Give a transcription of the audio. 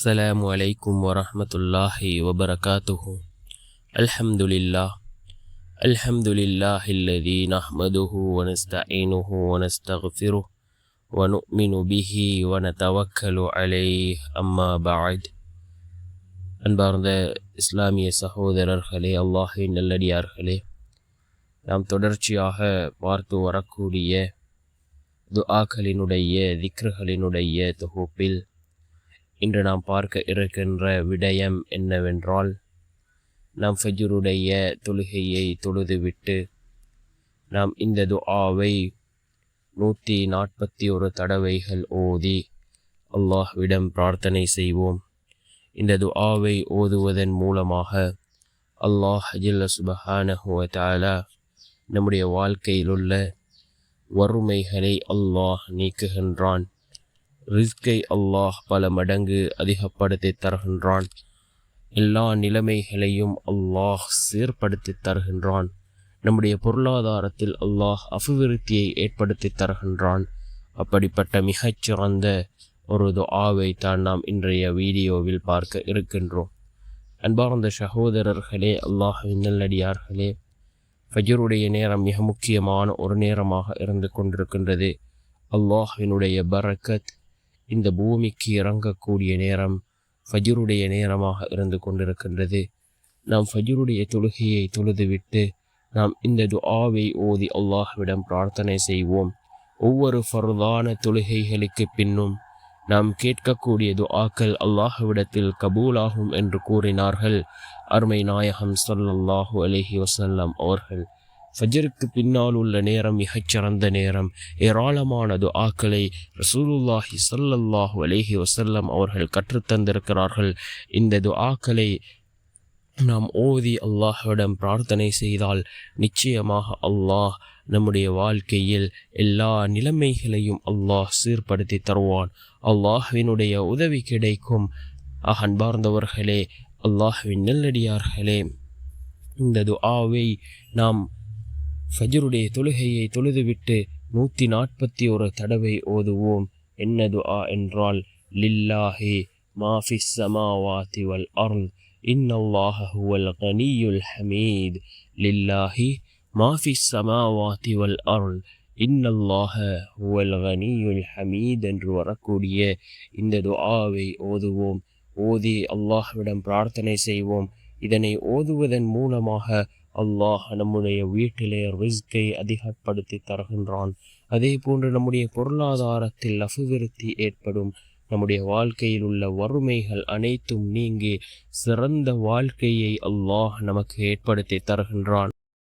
السلام عليكم ورحمة الله وبركاته. الحمد لله الذي نحمده ونستعينه ونستغفره ونؤمن به ونتوكل عليه أما بعد. அன்பார்ந்த இஸ்லாமிய சகோதரர்களே, அல்லாஹ்வின் நல்லடியார்களே, நாம் தொடர்ச்சியாக பார்த்து வரக்கூடிய துஆக்களினுடைய திக்ருகளினுடைய தொகுப்பில் இன்று நாம் பார்க்க இருக்கின்ற விடயம் என்னவென்றால், நாம் ஃபஜ்ருடைய தொழுகையை தொழுதுவிட்டு நாம் இந்த துஆவை 141 தடவைகள் ஓதி அல்லாஹ்விடம் பிரார்த்தனை செய்வோம். இந்த துஆவை ஓதுவதன் மூலமாக அல்லாஹ் ஜல்ல சுப்ஹானஹு வ தஆலா நம்முடைய வாழ்க்கையில் உள்ள வறுமைகளை அல்லாஹ் நீக்குகின்றான். ரிஸ்கை அல்லாஹ் பல மடங்கு அதிகப்படுத்தி தருகின்றான். எல்லா நிலைமைகளையும் அல்லாஹ் சீர்படுத்தி தருகின்றான். நம்முடைய பொருளாதாரத்தில் அல்லாஹ் அபிவிருத்தியை ஏற்படுத்தி தருகின்றான். அப்படிப்பட்ட மிகச்சிறந்த ஒரு துஆவை தான் நாம் இன்றைய வீடியோவில் பார்க்க இருக்கின்றோம். அன்பார்ந்த சகோதரர்களே, அல்லாஹ்வின் நல்லடியார்களே, ஃபஜ்ருடைய நேரம் மிக முக்கியமான ஒரு நேரமாக இருந்து கொண்டிருக்கின்றது. அல்லாஹ்வினுடைய பரக்கத் இந்த பூமிக்கு இறங்கக்கூடிய நேரம் ஃபஜ்ருடைய நேரமாக இருந்து கொண்டிருக்கின்றது. நாம் ஃபஜ்ருடைய தொழுகையை தொழுதுவிட்டு நாம் இந்த துஆவை ஓதி அல்லாஹ்விடம் பிரார்த்தனை செய்வோம். ஒவ்வொரு ஃபர்தான தொழுகைகளுக்கு பின்னும் நாம் கேட்கக்கூடிய துஆக்கள் அல்லாஹ்விடத்தில் கபூலாகும் என்று கூறினார்கள் அருமை நாயகம் ஸல்லல்லாஹு அலைஹி வஸல்லம் அவர்கள். ஃபஜ்ருக்கு பின்னால் உள்ள நேரம் மிகச்சிறந்த நேரம். ஏராளமான துஆக்களை ரசூலுல்லாஹி ஸல்லல்லாஹு அலைஹி வஸல்லம் அவர்கள் கற்றுத்தந்திருக்கிறார்கள். இந்த துஆக்களை நாம் ஓதி அல்லாஹ்விடம் பிரார்த்தனை செய்தால் நிச்சயமாக அல்லாஹ் நம்முடைய வாழ்க்கையில் எல்லா நிலைமைகளையும் அல்லாஹ் சீர்படுத்தி தருவான். அல்லாஹ்வினுடைய உதவி கிடைக்கும். அன்பார்ந்தவர்களே, அல்லாஹ்வின் நல்லடியார்களே, இந்த துஆவை நாம் ஃபஜ்ருடைய தொழுகையை தொழுதுவிட்டு 141 தடவை ஓதுவோம். என்ன துஆ என்றால், லில்லாஹி மா ஃபிஸ் ஸமாவாதி வல் அர்த் இன்னல்லாஹ ஹுவல் கனியுல் ஹமீத். லில்லாஹி மா ஃபிஸ் ஸமாவாதி வல் அர்த் இன்னல்லாஹ ஹுவல் கனியுல் ஹமீத் என்று வரக்கூடிய இந்த துஆவை ஓதுவோம். ஓதி அல்லாஹ்விடம் பிரார்த்தனை செய்வோம். இதனை ஓதுவதன் மூலமாக அல்லாஹ் நம்முடைய வீட்டிலே ரிஸ்கை அதிகப்படுத்தி தருகின்றான். அதே போன்று நம்முடைய பொருளாதாரத்தில் அபிவிருத்தி ஏற்படும். நம்முடைய வாழ்க்கையில் உள்ள வறுமைகள் அனைத்தும் நீங்கி சிறந்த வாழ்க்கையை அல்லாஹ் நமக்கு ஏற்படுத்தி தருகின்றான்.